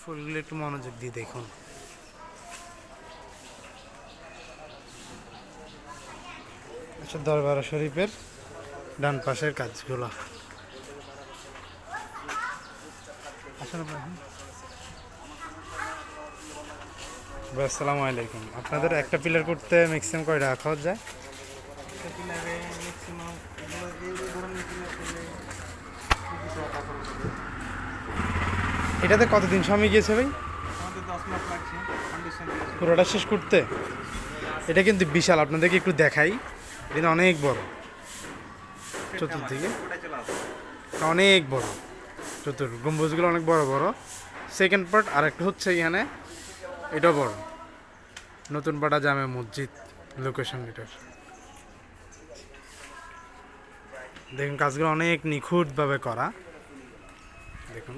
ফুলগুলো একটু মনোযোগ দিয়ে দেখুন। আচ্ছা, দরবার শরীফের ডান পাশের কাজগুলো। আসসালামু আলাইকুম। আপনাদের একটা পিলার করতে ম্যাক্সিমাম কয় টাকা খরচ যায়? একটা পিলারে ম্যাক্সিমাম এগুলো এই ধরনের পিলার করলে 20 টাকা খরচ হবে। এটাতে কতদিন সময় গিয়েছে ভাই আমাদের 10 মাস লাগছে ফাউন্ডেশন দিয়েছে। পুরোটা শেষ করতে? এটা কিন্তু বিশাল, আপনাদেরকে একটু দেখাই। এটা অনেক বড়, চতুর্দিকে ওটাই চলে আসে। অনেক বড়, গম্বুজগুলো অনেক বড় বড়। সেকেন্ড পার্ট আর একটা হচ্ছে এখানে, এটাও বড়, নতুন পাড়া জামে মসজিদ লোকেশন এটার। দেখুন কাজগুলো অনেক নিখুঁতভাবে করা, দেখুন।